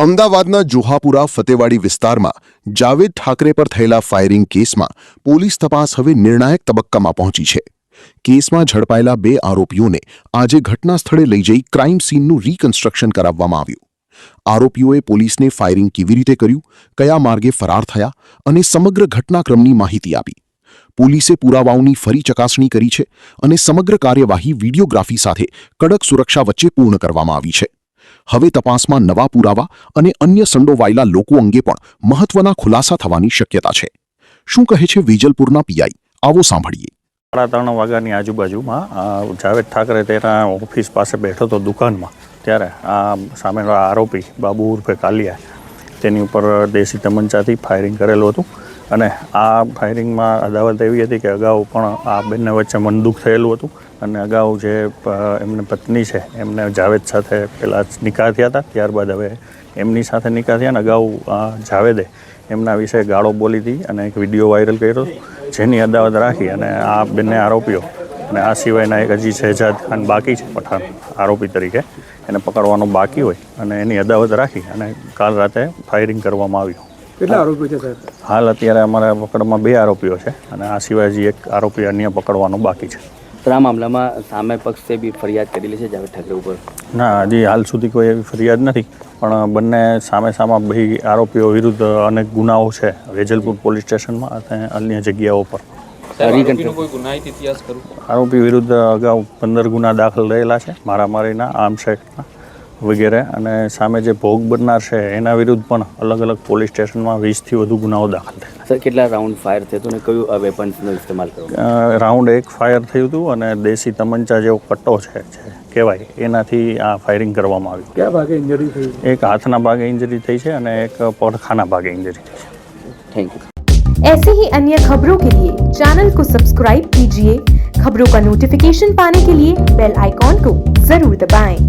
અમદાવાદના જોહાપુરા ફતેવાડી વિસ્તારમાં જાવેદ ઠાકરે પર થયેલા ફાયરિંગ કેસમાં પોલીસ તપાસ હવે નિર્ણાયક તબક્કામાં પહોંચી છે. કેસમાં ઝડપાયેલા 2 આરોપીઓને આજે ઘટના સ્થળે લઈ જઈ ક્રાઇમ સીનનું રિકન્સ્ટ્રક્શન કરાવવામાં આવ્યું. આરોપીઓએ પોલીસને ફાયરિંગ કેવી રીતે કર્યું, કયા માર્ગે ફરાર થયા અને સમગ્ર ઘટનાક્રમની માહિતી આપી. પોલીસે પુરાવાઓની ફરી ચકાસણી કરી છે અને સમગ્ર કાર્યવાહી વિડીયોગ્રાફી સાથે કડક સુરક્ષા વચ્ચે પૂર્ણ કરવામાં આવી છે. હવે તપાસમાં નવા પુરાવા અને અન્ય સંડોવાયેલા લોકો અંગે પણ મહત્વના ખુલાસા થવાની શક્યતા છે. શું કહે છે વેજલપુરના પીઆઈ? આવો સાંભળીએ. 3:30 વાગ્યાની આજુબાજુમાં જાવેદ ઠાકરે તેના ઓફિસ પાસે બેઠો હતો દુકાનમાં. ત્યારે આ સામેનો આરોપી બાબુ ઉર્ફે કાલિયા તેની ઉપર દેશી તમંચાથી ફાયરિંગ કરેલું હતું અને આ ફાયરિંગમાં અદાવત એવી હતી કે અગાઉ પણ આ બંને વચ્ચે મનદુખ થયેલું હતું અને અગાઉ જે એમની પત્ની છે એમને જાવેદ સાથે પહેલાં નિકાહ થયા હતા. ત્યારબાદ હવે એમની સાથે નિકાહ થયા અને અગાઉ જાવેદે એમના વિશે ગાળો બોલી હતી અને એક વિડીયો વાયરલ કર્યો, જેની અદાવત રાખી અને આ બંને આરોપીઓ અને આ સિવાયના એક હજી શહેજાદ ખાન બાકી છે પઠાણ આરોપી તરીકે, એને પકડવાનું બાકી હોય અને એની અદાવત રાખી અને કાલ રાતે ફાયરિંગ કરવામાં આવ્યું. કેટલા આરોપીઓ છે સાહેબ? હાલ અત્યારે અમારા પકડમાં 2 આરોપીઓ છે અને આ સિવાય હજી એક આરોપી અન્ય પકડવાનો બાકી છે. આ મામલામાં સામે પક્ષે બી ફરિયાદ કરેલી છે જાવેદ ઠાકરે ઉપર? ના, હજી હાલ સુધી કોઈ એવી ફરિયાદ નથી, પણ બંને સામે 2 આરોપીઓ વિરુદ્ધ અનેક ગુનાઓ છે વેજલપુર પોલીસ સ્ટેશનમાં અને અન્ય જગ્યાઓ પર. આરોપી વિરુદ્ધ અગાઉ 15 ગુના દાખલ રહેલા છે, મારામારીના, આર્મ્સ એક્ટના વગેરે, અને સામે જે ભોગ બનનાર છે એના વિરુદ્ધ પણ અલગ અલગ પોલીસ સ્ટેશનમાં 20થી વધુ ગુનાઓ દાખલ થયેલા. સર, કેટલા રાઉન્ડ ફાયર થયું હતું અને કયું વેપન્સનો ઇસ્તેમાલ કર્યો? રાઉન્ડ 1 ફાયર થયું હતું અને દેશી તમંચા જેવો કટ્ટો છે કહેવાય એનાથી આ ફાયરિંગ કરવામાં આવ્યું. કયા ભાગે ઇન્જરી થઈ? એક હાથના ભાગે ઇન્જરી થઈ છે અને એક પડખાના ભાગે ઇન્જરી થઈ છે. Thank you. ऐसे ही अन्य खबरों के लिए चैनल को सब्सक्राइब कीजिए. खबरों का नोटिफिकेशन पाने के लिए बेल आइकॉन को जरूर दबाएं.